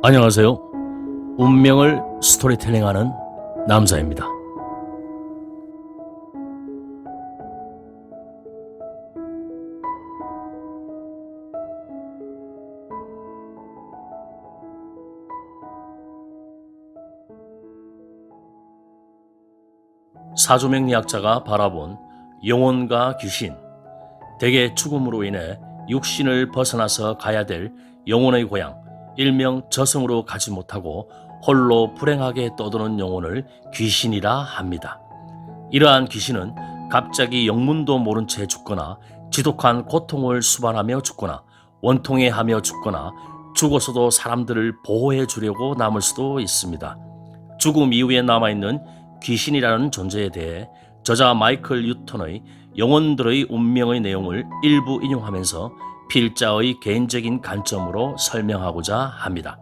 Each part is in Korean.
안녕하세요. 운명을 스토리텔링하는 남자입니다. 사조명리학자가 바라본 영혼과 귀신, 대개 죽음으로 인해 육신을 벗어나서 가야 될 영혼의 고향, 일명 저승으로 가지 못하고 홀로 불행하게 떠도는 영혼을 귀신이라 합니다. 이러한 귀신은 갑자기 영문도 모른 채 죽거나 지독한 고통을 수반하며 죽거나 원통해하며 죽거나 죽어서도 사람들을 보호해 주려고 남을 수도 있습니다. 죽음 이후에 남아있는 귀신이라는 존재에 대해 저자 마이클 뉴턴의 영혼들의 운명의 내용을 일부 인용하면서 필자의 개인적인 관점으로 설명하고자 합니다.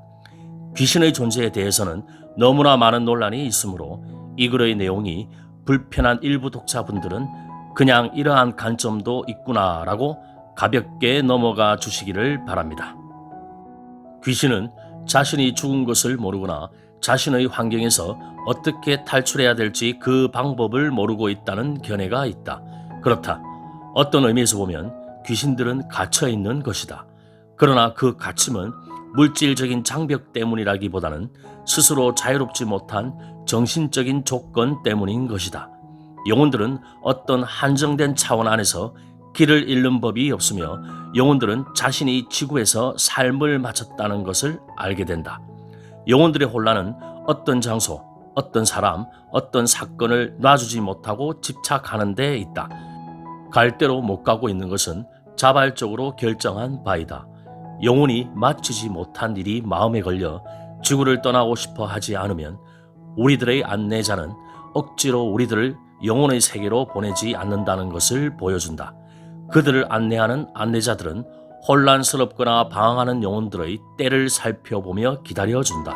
귀신의 존재에 대해서는 너무나 많은 논란이 있으므로 이 글의 내용이 불편한 일부 독자분들은 그냥 이러한 관점도 있구나라고 가볍게 넘어가 주시기를 바랍니다. 귀신은 자신이 죽은 것을 모르거나 자신의 환경에서 어떻게 탈출해야 될지 그 방법을 모르고 있다는 견해가 있다. 그렇다. 어떤 의미에서 보면 귀신들은 갇혀 있는 것이다. 그러나 그 갇힘은 물질적인 장벽 때문이라기보다는 스스로 자유롭지 못한 정신적인 조건 때문인 것이다. 영혼들은 어떤 한정된 차원 안에서 길을 잃는 법이 없으며 영혼들은 자신이 지구에서 삶을 마쳤다는 것을 알게 된다. 영혼들의 혼란은 어떤 장소, 어떤 사람, 어떤 사건을 놔주지 못하고 집착하는 데 있다. 갈 대로 못 가고 있는 것은 자발적으로 결정한 바이다. 영혼이 마치지 못한 일이 마음에 걸려 지구를 떠나고 싶어 하지 않으면 우리들의 안내자는 억지로 우리들을 영혼의 세계로 보내지 않는다는 것을 보여준다. 그들을 안내하는 안내자들은 혼란스럽거나 방황하는 영혼들의 때를 살펴보며 기다려준다.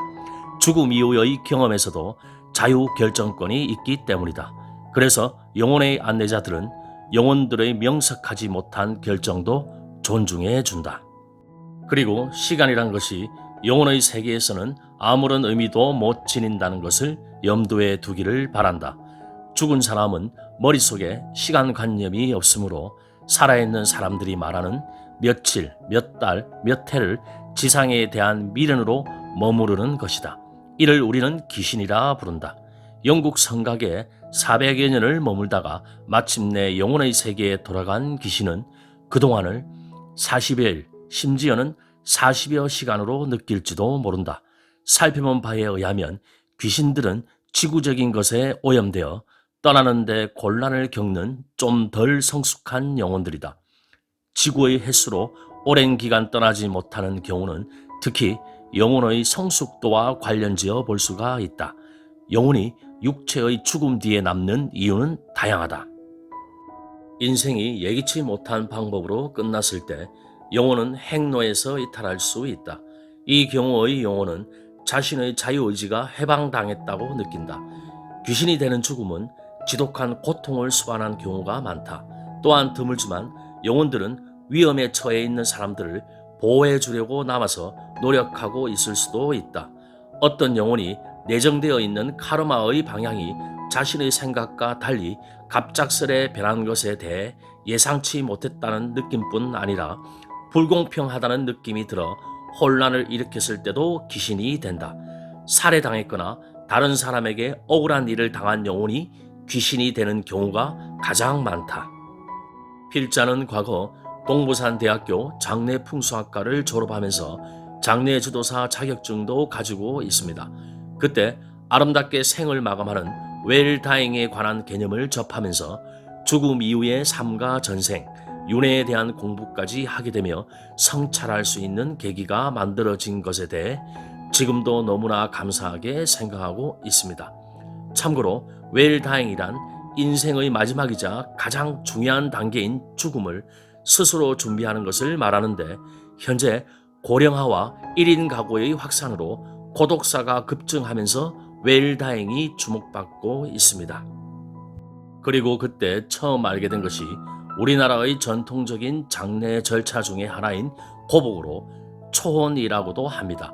죽음 이후의 경험에서도 자유 결정권이 있기 때문이다. 그래서 영혼의 안내자들은 영혼들의 명석하지 못한 결정도 존중해 준다. 그리고 시간이란 것이 영혼의 세계에서는 아무런 의미도 못 지닌다는 것을 염두에 두기를 바란다. 죽은 사람은 머릿속에 시간관념이 없으므로 살아있는 사람들이 말하는 며칠, 몇 달, 몇 해를 지상에 대한 미련으로 머무르는 것이다. 이를 우리는 귀신이라 부른다. 영국 성곽에 400여 년을 머물다가 마침내 영혼의 세계에 돌아간 귀신은 그동안을 40여일, 심지어는 40여 시간으로 느낄지도 모른다. 살펴본 바에 의하면 귀신들은 지구적인 것에 오염되어 떠나는 데 곤란을 겪는 좀 덜 성숙한 영혼들이다. 지구의 횟수로 오랜 기간 떠나지 못하는 경우는 특히 영혼의 성숙도와 관련지어 볼 수가 있다. 영혼이 육체의 죽음 뒤에 남는 이유는 다양하다. 인생이 예기치 못한 방법으로 끝났을 때 영혼은 행로에서 이탈할 수 있다. 이 경우의 영혼은 자신의 자유의지가 해방당했다고 느낀다. 귀신이 되는 죽음은 지독한 고통을 수반한 경우가 많다. 또한 드물지만 영혼들은 위험에 처해 있는 사람들을 보호해 주려고 남아서 노력하고 있을 수도 있다. 어떤 영혼이 내정되어 있는 카르마의 방향이 자신의 생각과 달리 갑작스레 변한 것에 대해 예상치 못했다는 느낌뿐 아니라 불공평하다는 느낌이 들어 혼란을 일으켰을 때도 귀신이 된다. 살해당했거나 다른 사람에게 억울한 일을 당한 영혼이 귀신이 되는 경우가 가장 많다. 필자는 과거 동부산대학교 장례풍수학과를 졸업하면서 장례지도사 자격증도 가지고 있습니다. 그때 아름답게 생을 마감하는 웰다잉에 관한 개념을 접하면서 죽음 이후의 삶과 전생, 윤회에 대한 공부까지 하게 되며 성찰할 수 있는 계기가 만들어진 것에 대해 지금도 너무나 감사하게 생각하고 있습니다. 참고로 웰다잉이란 인생의 마지막이자 가장 중요한 단계인 죽음을 스스로 준비하는 것을 말하는데 현재 고령화와 1인 가구의 확산으로 고독사가 급증하면서 웰다잉이 주목받고 있습니다. 그리고 그때 처음 알게 된 것이 우리나라의 전통적인 장례 절차 중에 하나인 고복으로 초혼이라고도 합니다.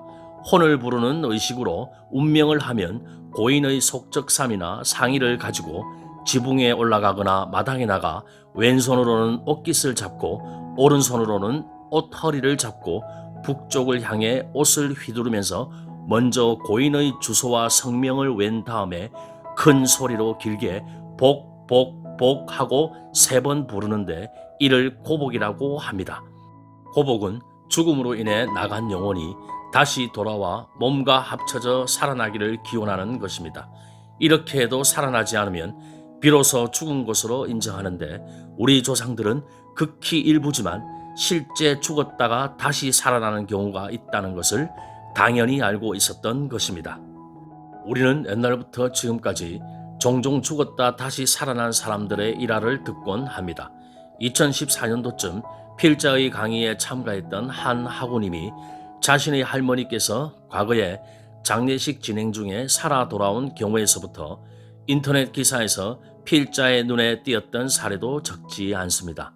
혼을 부르는 의식으로 운명을 하면 고인의 속적삼이나 상의를 가지고 지붕에 올라가거나 마당에 나가 왼손으로는 옷깃을 잡고 오른손으로는 옷 허리를 잡고 북쪽을 향해 옷을 휘두르면서 먼저 고인의 주소와 성명을 웬 다음에 큰 소리로 길게 복, 복, 복 하고 3번 부르는데 이를 고복이라고 합니다. 고복은 죽음으로 인해 나간 영혼이 다시 돌아와 몸과 합쳐져 살아나기를 기원하는 것입니다. 이렇게 해도 살아나지 않으면 비로소 죽은 것으로 인정하는데 우리 조상들은 극히 일부지만 실제 죽었다가 다시 살아나는 경우가 있다는 것을 당연히 알고 있었던 것입니다. 우리는 옛날부터 지금까지 종종 죽었다 다시 살아난 사람들의 일화를 듣곤 합니다. 2014년도쯤 필자의 강의에 참가했던 한 학우님이 자신의 할머니께서 과거에 장례식 진행 중에 살아 돌아온 경우에서부터 인터넷 기사에서 필자의 눈에 띄었던 사례도 적지 않습니다.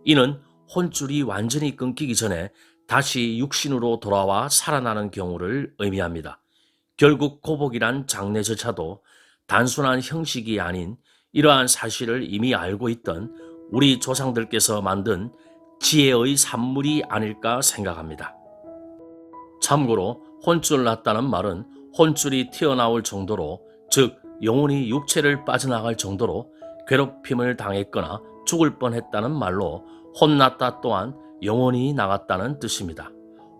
이는 혼줄이 완전히 끊기기 전에 다시 육신으로 돌아와 살아나는 경우를 의미합니다. 결국 고복이란 장례조차도 단순한 형식이 아닌 이러한 사실을 이미 알고 있던 우리 조상들께서 만든 지혜의 산물이 아닐까 생각합니다. 참고로 혼줄 났다는 말은 혼줄이 튀어나올 정도로, 즉 영혼이 육체를 빠져나갈 정도로 괴롭힘을 당했거나 죽을 뻔했다는 말로 혼났다 또한 영혼이 나갔다는 뜻입니다.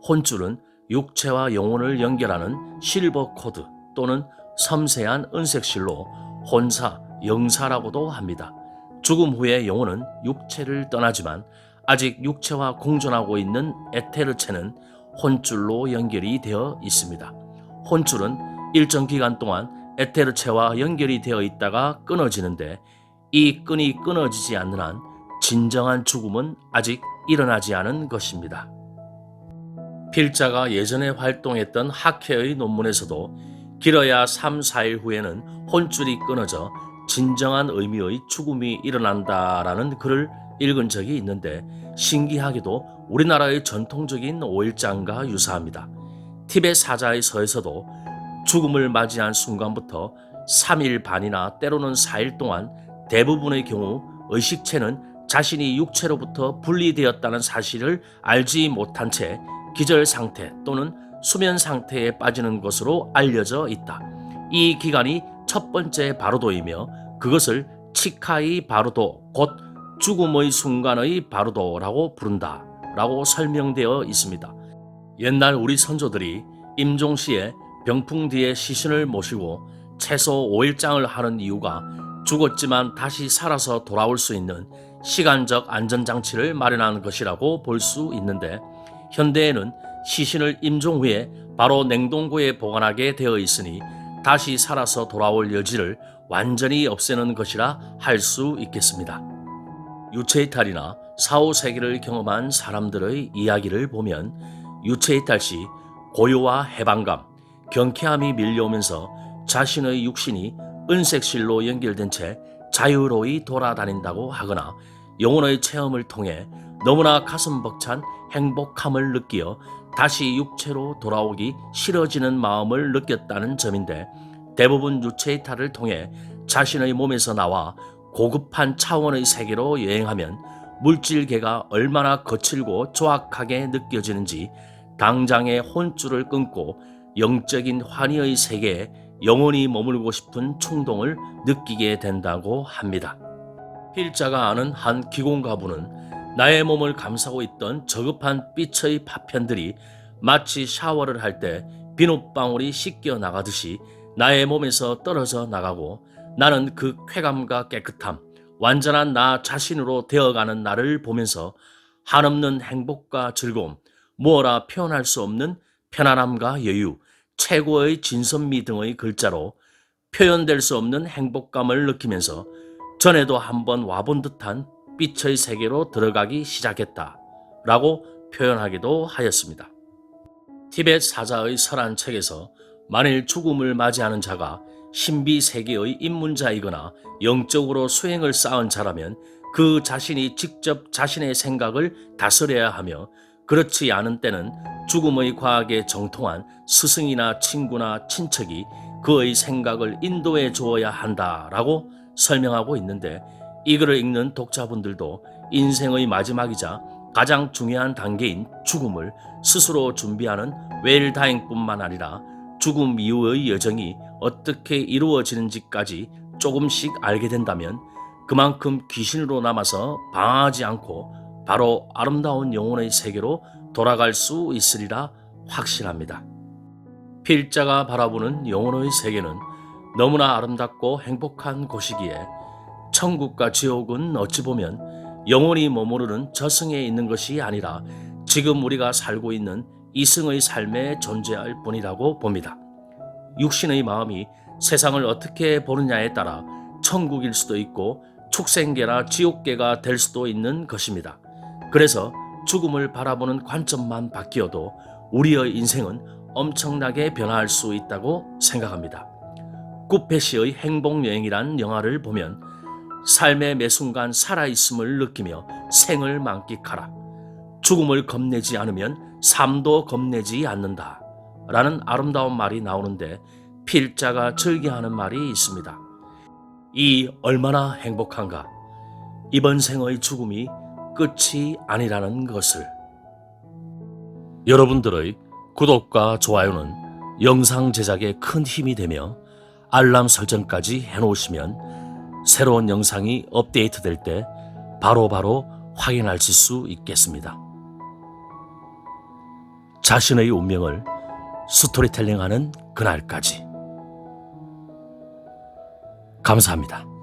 혼줄은 육체와 영혼을 연결하는 실버 코드 또는 섬세한 은색실로 혼사, 영사라고도 합니다. 죽음 후에 영혼은 육체를 떠나지만 아직 육체와 공존하고 있는 에테르체는 혼줄로 연결이 되어 있습니다. 혼줄은 일정 기간 동안 에테르체와 연결이 되어 있다가 끊어지는데 이 끈이 끊어지지 않는 한 진정한 죽음은 아직 일어나지 않은 것입니다. 필자가 예전에 활동했던 학회의 논문에서도 길어야 3, 4일 후에는 혼줄이 끊어져 진정한 의미의 죽음이 일어난다라는 글을 읽은 적이 있는데 신기하게도 우리나라의 전통적인 5일장과 유사합니다. 티베트 사자의 서에서도 죽음을 맞이한 순간부터 3일 반이나 때로는 4일 동안 대부분의 경우 의식체는 자신이 육체로부터 분리되었다는 사실을 알지 못한 채 기절 상태 또는 수면 상태에 빠지는 것으로 알려져 있다. 이 기간이 첫 번째 바로도이며 그것을 치카이 바로도, 곧 죽음의 순간의 바로도라고 부른다 라고 설명되어 있습니다. 옛날 우리 선조들이 임종시에 병풍 뒤에 시신을 모시고 최소 5일장을 하는 이유가 죽었지만 다시 살아서 돌아올 수 있는 시간적 안전장치를 마련하는 것이라고 볼 수 있는데 현대에는 시신을 임종 후에 바로 냉동고에 보관하게 되어 있으니 다시 살아서 돌아올 여지를 완전히 없애는 것이라 할 수 있겠습니다. 유체이탈이나 4, 5세기를 경험한 사람들의 이야기를 보면 유체이탈 시 고요와 해방감, 경쾌함이 밀려오면서 자신의 육신이 은색실로 연결된 채 자유로이 돌아다닌다고 하거나 영혼의 체험을 통해 너무나 가슴 벅찬 행복함을 느끼어 다시 육체로 돌아오기 싫어지는 마음을 느꼈다는 점인데 대부분 유체이탈을 통해 자신의 몸에서 나와 고급한 차원의 세계로 여행하면 물질계가 얼마나 거칠고 조악하게 느껴지는지 당장의 혼줄을 끊고 영적인 환희의 세계에 영원히 머물고 싶은 충동을 느끼게 된다고 합니다. 필자가 아는 한 기공가부는 나의 몸을 감싸고 있던 저급한 빛의 파편들이 마치 샤워를 할 때 비눗방울이 씻겨 나가듯이 나의 몸에서 떨어져 나가고 나는 그 쾌감과 깨끗함, 완전한 나 자신으로 되어가는 나를 보면서 한없는 행복과 즐거움, 무어라 표현할 수 없는 편안함과 여유, 최고의 진선미 등의 글자로 표현될 수 없는 행복감을 느끼면서 전에도 한번 와본 듯한 빛의 세계로 들어가기 시작했다 라고 표현하기도 하였습니다. 티베트 사자의 설한 책에서 만일 죽음을 맞이하는 자가 신비 세계의 입문자이거나 영적으로 수행을 쌓은 자라면 그 자신이 직접 자신의 생각을 다스려야 하며 그렇지 않은 때는 죽음의 과학에 정통한 스승이나 친구나 친척이 그의 생각을 인도해 주어야 한다라고 설명하고 있는데, 이 글을 읽는 독자분들도 인생의 마지막이자 가장 중요한 단계인 죽음을 스스로 준비하는 웰다잉뿐만 아니라 죽음 이후의 여정이 어떻게 이루어지는지까지 조금씩 알게 된다면 그만큼 귀신으로 남아서 방황하지 않고 바로 아름다운 영혼의 세계로 돌아갈 수 있으리라 확신합니다. 필자가 바라보는 영혼의 세계는 너무나 아름답고 행복한 곳이기에 천국과 지옥은 어찌 보면 영원히 머무르는 저승에 있는 것이 아니라 지금 우리가 살고 있는 이승의 삶에 존재할 뿐이라고 봅니다. 육신의 마음이 세상을 어떻게 보느냐에 따라 천국일 수도 있고 축생계나 지옥계가 될 수도 있는 것입니다. 그래서 죽음을 바라보는 관점만 바뀌어도 우리의 인생은 엄청나게 변화할 수 있다고 생각합니다. 구페시의 행복여행이란 영화를 보면 삶의 매 순간 살아있음을 느끼며 생을 만끽하라. 죽음을 겁내지 않으면 삶도 겁내지 않는다. 라는 아름다운 말이 나오는데, 필자가 즐겨하는 말이 있습니다. 이 얼마나 행복한가. 이번 생의 죽음이 끝이 아니라는 것을. 여러분들의 구독과 좋아요는 영상 제작에 큰 힘이 되며 알람 설정까지 해놓으시면 새로운 영상이 업데이트될 때 바로바로 확인하실 수 있겠습니다. 자신의 운명을 스토리텔링하는 그날까지. 감사합니다.